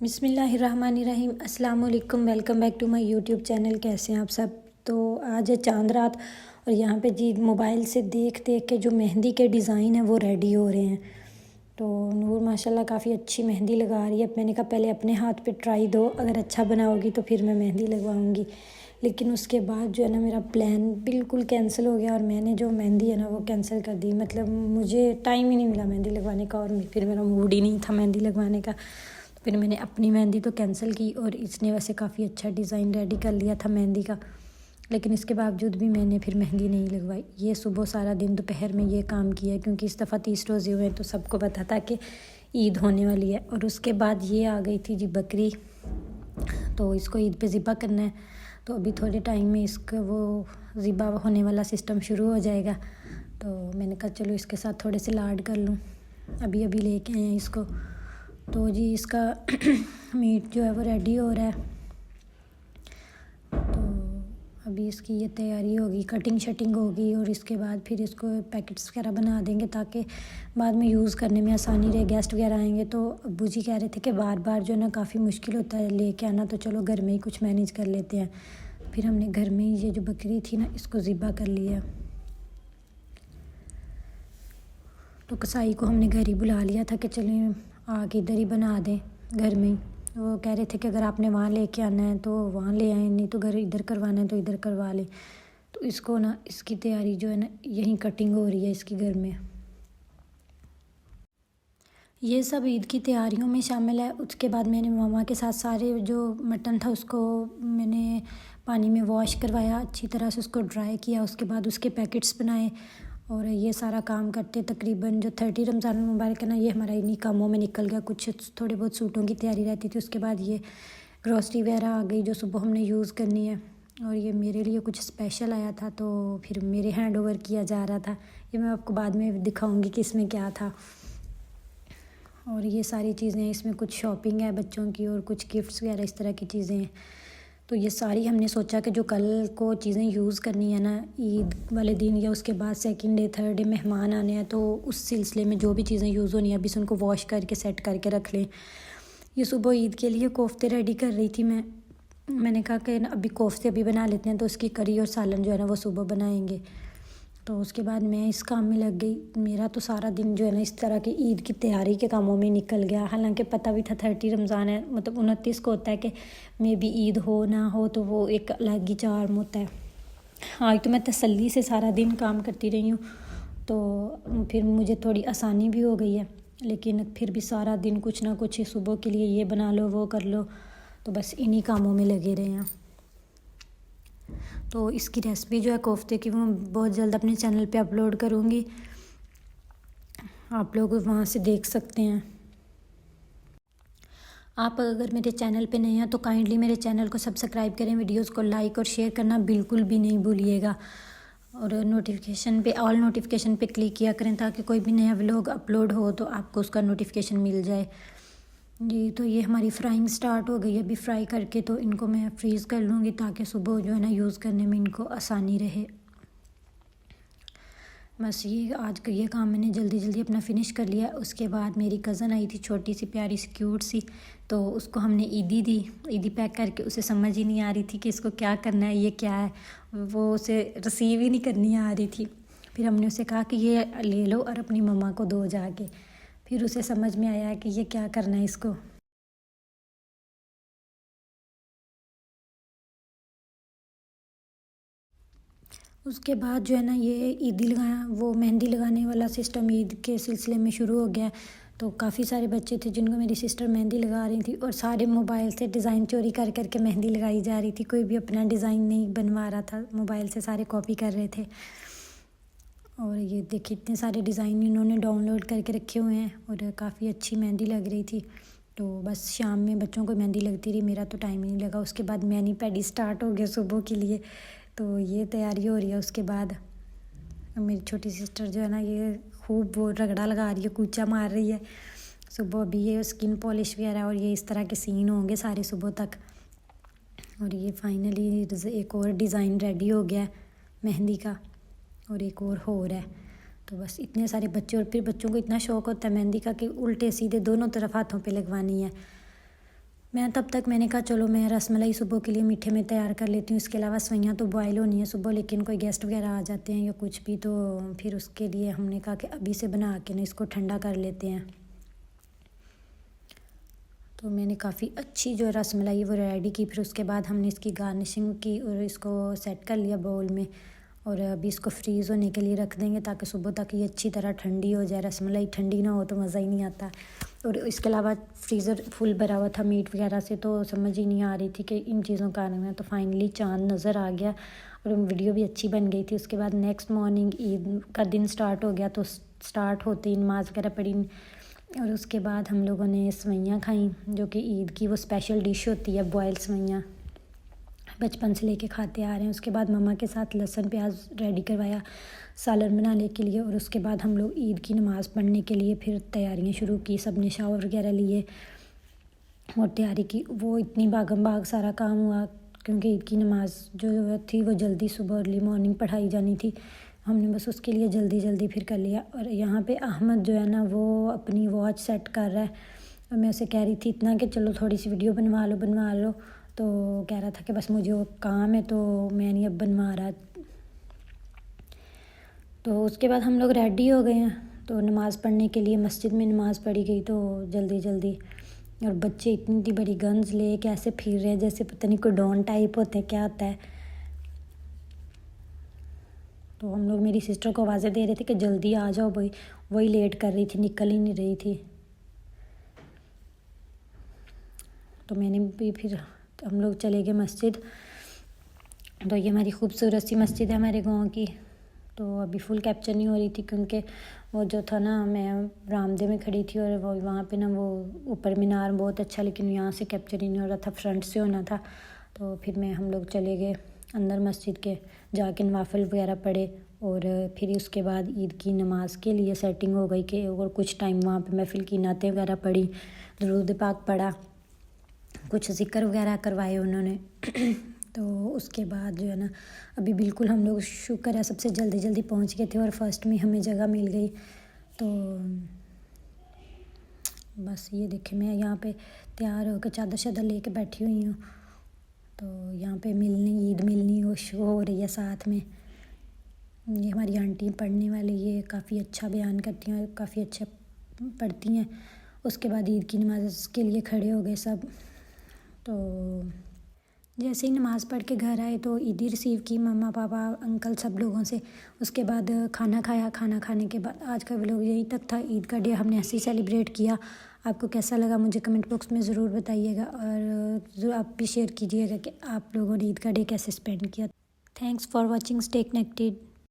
بسم اللہ الرحمن الرحیم۔ السلام علیکم، welcome back to my YouTube channel. کیسے ہیں آپ سب؟ تو آج ہے چاند رات اور یہاں پہ جی موبائل سے دیکھ کے جو مہندی کے ڈیزائن ہیں وہ ریڈی ہو رہے ہیں۔ تو نور ماشاءاللہ کافی اچھی مہندی لگا رہی ہے۔ میں نے کہا پہلے اپنے ہاتھ پہ ٹرائی دو، اگر اچھا بناؤ گی تو پھر میں مہندی لگواؤں گی۔ لیکن اس کے بعد جو ہے نا میرا پلان بالکل کینسل ہو گیا اور میں نے جو مہندی ہے نا وہ کینسل کر دی۔ مطلب مجھے ٹائم ہی نہیں ملا مہندی لگوانے کا اور پھر میرا موڈ ہی نہیں تھا مہندی لگوانے کا۔ پھر میں نے اپنی مہندی تو کینسل کی اور اس نے ویسے کافی اچھا ڈیزائن ریڈی کر لیا تھا مہندی کا، لیکن اس کے باوجود بھی میں نے پھر مہندی نہیں لگوائی۔ یہ صبح سارا دن دوپہر میں یہ کام کیا ہے کیونکہ اس دفعہ 30 روزے ہوئے تو سب کو پتہ تھا کہ عید ہونے والی ہے۔ اور اس کے بعد یہ آ گئی تھی جی بکری، تو اس کو عید پہ ذبح کرنا ہے۔ تو ابھی تھوڑے ٹائم میں اس کا وہ ذبح ہونے والا سسٹم شروع ہو جائے گا۔ تو میں نے کہا چلو اس کے ساتھ تھوڑے سے لاڈ کر لوں، ابھی لے کے آئے ہیں اس کو۔ تو جی اس کا میٹ جو ہے وہ ریڈی ہو رہا ہے، تو ابھی اس کی یہ تیاری ہوگی، کٹنگ شٹنگ ہوگی اور اس کے بعد پھر اس کو پیکٹس وغیرہ بنا دیں گے تاکہ بعد میں یوز کرنے میں آسانی رہے۔ گیسٹ وغیرہ آئیں گے تو ابو جی کہہ رہے تھے کہ بار بار جو ہے نا کافی مشکل ہوتا ہے لے کے آنا، تو چلو گھر میں ہی کچھ مینیج کر لیتے ہیں۔ پھر ہم نے گھر میں ہی یہ جو بکری تھی نا اس کو ذبح کر لیا۔ تو کسائی کو ہم نے گھر ہی بلا لیا تھا کہ چلیں آ کے ادھر ہی بنا دیں گھر میں ہی۔ وہ کہہ رہے تھے کہ اگر آپ نے وہاں لے کے آنا ہے تو وہاں لے آئیں، نہیں تو گھر ادھر کروانا ہے تو ادھر کروا لیں۔ تو اس کو نا اس کی تیاری جو ہے نا یہیں کٹنگ ہو رہی ہے اس کی گھر میں۔ یہ سب عید کی تیاریوں میں شامل ہے۔ اس کے بعد میں نے ماما کے ساتھ سارے جو مٹن تھا اس کو میں نے پانی میں واش کروایا، اچھی طرح سے اس کو ڈرائی کیا، اس کے بعد اس کے پیکٹس بنائے اور یہ سارا کام کرتے تقریباً جو 30 رمضان المبارک ہے نا یہ ہمارا انہی کاموں میں نکل گیا۔ کچھ تھوڑے بہت سوٹوں کی تیاری رہتی تھی، اس کے بعد یہ گروسری وغیرہ آ گئی جو صبح ہم نے یوز کرنی ہے، اور یہ میرے لیے کچھ اسپیشل آیا تھا تو پھر میرے ہینڈ اوور کیا جا رہا تھا۔ یہ میں آپ کو بعد میں دکھاؤں گی کہ اس میں کیا تھا۔ اور یہ ساری چیزیں اس میں کچھ شاپنگ ہے بچوں کی اور کچھ گفٹس وغیرہ اس طرح کی چیزیں ہیں۔ تو یہ ساری ہم نے سوچا کہ جو کل کو چیزیں یوز کرنی ہے نا عید والے دن یا اس کے بعد سیکنڈ ڈے تھرڈ ڈے مہمان آنے ہیں، تو اس سلسلے میں جو بھی چیزیں یوز ہونی ہیں ابھی سے ان کو واش کر کے سیٹ کر کے رکھ لیں۔ یہ صبح عید کے لیے کوفتے ریڈی کر رہی تھی میں نے کہا کہ ابھی کوفتے ابھی بنا لیتے ہیں تو اس کی کری اور سالن جو ہے نا وہ صبح بنائیں گے۔ تو اس کے بعد میں اس کام میں لگ گئی۔ میرا تو سارا دن جو ہے نا اس طرح کی عید کی تیاری کے کاموں میں نکل گیا، حالانکہ پتہ بھی تھا 30 رمضان ہے، مطلب 29 کو ہوتا ہے کہ میں بھی عید ہو نہ ہو تو وہ ایک الگ ہی چارم ہوتا ہے۔ آج تو میں تسلی سے سارا دن کام کرتی رہی ہوں تو پھر مجھے تھوڑی آسانی بھی ہو گئی ہے، لیکن پھر بھی سارا دن کچھ نہ کچھ صبح کے لیے یہ بنا لو وہ کر لو، تو بس انہی کاموں میں لگے رہے ہیں۔ تو اس کی ریسپی جو ہے کوفتے کی وہ بہت جلد اپنے چینل پہ اپلوڈ کروں گی، آپ لوگ وہاں سے دیکھ سکتے ہیں۔ آپ اگر میرے چینل پہ نہیں ہیں تو کائنڈلی میرے چینل کو سبسکرائب کریں، ویڈیوز کو لائک اور شیئر کرنا بالکل بھی نہیں بھولیے گا، اور نوٹیفیکیشن پہ آل نوٹیفیکیشن پہ کلک کیا کریں تاکہ کوئی بھی نیا ولاگ اپلوڈ ہو تو آپ کو اس کا نوٹیفیکیشن مل جائے۔ جی تو یہ ہماری فرائنگ سٹارٹ ہو گئی ہے، ابھی فرائی کر کے تو ان کو میں فریز کر لوں گی تاکہ صبح جو ہے نا یوز کرنے میں ان کو آسانی رہے۔ بس یہ آج کا یہ کام میں نے جلدی اپنا فنش کر لیا۔ اس کے بعد میری کزن آئی تھی، چھوٹی سی پیاری سی کیوٹ سی، تو اس کو ہم نے عیدی پیک کر کے، اسے سمجھ ہی نہیں آ رہی تھی کہ اس کو کیا کرنا ہے، یہ کیا ہے، وہ اسے ریسیو ہی نہیں کرنی آ رہی تھی۔ پھر ہم نے اسے کہا کہ یہ لے لو اور اپنی مما کو دو جا کے، پھر اسے سمجھ میں آیا کہ یہ کیا کرنا ہے اس کو۔ اس کے بعد جو ہے نا یہ وہ مہندی لگانے والا سسٹم عید کے سلسلے میں شروع ہو گیا، تو کافی سارے بچے تھے جن کو میری سسٹر مہندی لگا رہی تھی، اور سارے موبائل سے ڈیزائن چوری کر کے مہندی لگائی جا رہی تھی، کوئی بھی اپنا ڈیزائن نہیں بنوا رہا تھا، موبائل سے سارے کاپی کر رہے تھے۔ اور یہ دیکھیں اتنے سارے ڈیزائن انہوں نے ڈاؤن لوڈ کر کے رکھے ہوئے ہیں، اور کافی اچھی مہندی لگ رہی تھی۔ تو بس شام میں بچوں کو مہندی لگتی رہی، میرا تو ٹائم ہی نہیں لگا۔ اس کے بعد مینی پیڈی سٹارٹ ہو گیا صبح کے لیے، تو یہ تیاری ہو رہی ہے۔ اس کے بعد میری چھوٹی سسٹر جو ہے نا یہ خوب وہ رگڑا لگا رہی ہے، کوچا مار رہی ہے صبح۔ ابھی یہ اسکن پالش وغیرہ اور یہ اس طرح کے سین ہوں گے سارے صبح تک۔ اور یہ فائنلی ایک اور ڈیزائن ریڈی ہو گیا ہے مہندی کا، اور ایک اور ہو رہا ہے۔ تو بس اتنے سارے بچے، اور پھر بچوں کو اتنا شوق ہوتا ہے مہندی کا کہ الٹے سیدھے دونوں طرف ہاتھوں پہ لگوانی ہے۔ میں نے کہا چلو میں رس ملائی صبح کے لیے میٹھے میں تیار کر لیتی ہوں، اس کے علاوہ سوئیاں تو بوائل ہونی ہیں صبح، لیکن کوئی گیسٹ وغیرہ آ جاتے ہیں یا کچھ بھی، تو پھر اس کے لیے ہم نے کہا کہ ابھی سے بنا کے نا اس کو ٹھنڈا کر لیتے ہیں۔ تو میں نے کافی اچھی جو رس ملائی وہ ریڈی کی، پھر اس کے بعد ہم نے اس کی گارنشنگ کی اور اس کو سیٹ کر لیا باؤل میں، اور ابھی اس کو فریز ہونے کے لیے رکھ دیں گے تاکہ صبح تک یہ اچھی طرح ٹھنڈی ہو جائے۔ رس ملائی ٹھنڈی نہ ہو تو مزہ ہی نہیں آتا، اور اس کے علاوہ فریزر فل بھرا ہوا تھا میٹ وغیرہ سے، تو سمجھ ہی نہیں آ رہی تھی کہ ان چیزوں کا آنا ہے۔ تو فائنلی چاند نظر آ گیا اور ویڈیو بھی اچھی بن گئی تھی۔ اس کے بعد نیکسٹ مارننگ عید کا دن سٹارٹ ہو گیا، تو سٹارٹ ہوتے ہی نماز وغیرہ پڑھی، اور اس کے بعد ہم لوگوں نے سوئیاں کھائیں، جو کہ عید کی وہ اسپیشل ڈش ہوتی ہے بوائل سوئیاں، بچپن سے لے کے کھاتے آ رہے ہیں۔ اس کے بعد مما کے ساتھ لہسن پیاز ریڈی کروایا سالن بنانے کے لیے، اور اس کے بعد ہم لوگ عید کی نماز پڑھنے کے لیے پھر تیاریاں شروع کی، سب نے شاور وغیرہ لیے اور تیاری کی۔ وہ اتنی بھاگم بھاگ سارا کام ہوا کیونکہ عید کی نماز جو تھی وہ جلدی صبح ارلی مارننگ پڑھائی جانی تھی، ہم نے بس اس کے لیے جلدی جلدی پھر کر لیا۔ اور یہاں پہ احمد جو ہے نا وہ اپنی واچ سیٹ کر رہا ہے، اور میں اسے کہہ رہی تھی اتنا کہ چلو تھوڑی سی ویڈیو بنوا لو، تو کہہ رہا تھا کہ بس مجھے وہ کام ہے تو میں نہیں اب بنوا رہا۔ تو اس کے بعد ہم لوگ ریڈی ہو گئے ہیں، تو نماز پڑھنے کے لیے مسجد میں نماز پڑھی گئی تو جلدی جلدی، اور بچے اتنی بڑی گنز لے کے ایسے پھر رہے ہیں جیسے پتہ نہیں کوئی ڈون ٹائپ ہوتے ہیں، کیا ہوتا ہے۔ تو ہم لوگ میری سسٹر کو آوازیں دے رہے تھے کہ جلدی آ جاؤ بھائی، وہی لیٹ کر رہی تھی، نکل ہی نہیں رہی تھی۔ تو میں نے بھی پھر ہم لوگ چلے گئے مسجد، تو یہ ہماری خوبصورت سی مسجد ہے ہمارے گاؤں کی۔ تو ابھی فل کیپچر نہیں ہو رہی تھی کیونکہ وہ جو تھا نا میں برآمدے میں کھڑی تھی، اور وہ وہاں پہ نا وہ اوپر مینار بہت اچھا، لیکن یہاں سے کیپچر ہی نہیں ہو رہا تھا، فرنٹ سے ہونا تھا۔ تو پھر ہم لوگ چلے گئے اندر مسجد کے، جا کے نوافل وغیرہ پڑھے، اور پھر اس کے بعد عید کی نماز کے لیے سیٹنگ ہو گئی کہ اور کچھ ٹائم وہاں پہ محفل کی نعتیں وغیرہ پڑھی، درود پاک پڑھا، کچھ ذکر وغیرہ کروائے انہوں نے۔ تو اس کے بعد جو ہے نا ابھی بالکل ہم لوگ شکر ہے سب سے جلدی جلدی پہنچ گئے تھے، اور فرسٹ میں ہمیں جگہ مل گئی۔ تو بس یہ دیکھیں میں یہاں پہ تیار ہو کے چادر شادر لے کے بیٹھی ہوئی ہوں، تو یہاں پہ عید ملنی ہو رہی ہے ساتھ میں۔ یہ ہماری آنٹی پڑھنے والی، یہ کافی اچھا بیان کرتی ہیں، کافی اچھا پڑھتی ہیں۔ اس کے بعد عید کی نماز کے لیے کھڑے ہو گئے سب، تو جیسے ہی نماز پڑھ کے گھر آئے تو عیدی ریسیو کی مما پاپا انکل سب لوگوں سے۔ اس کے بعد کھانا کھایا، کھانا کھانے کے بعد آج کا ولاگ یہی تک تھا۔ عید کا ڈے ہم نے ایسے ہی سیلیبریٹ کیا۔ آپ کو کیسا لگا مجھے کمنٹ باکس میں ضرور بتائیے گا، اور آپ بھی شیئر کیجیے گا کہ آپ لوگوں نے عید کا ڈے کیسے اسپینڈ کیا۔ Thanks for watching, stay connected.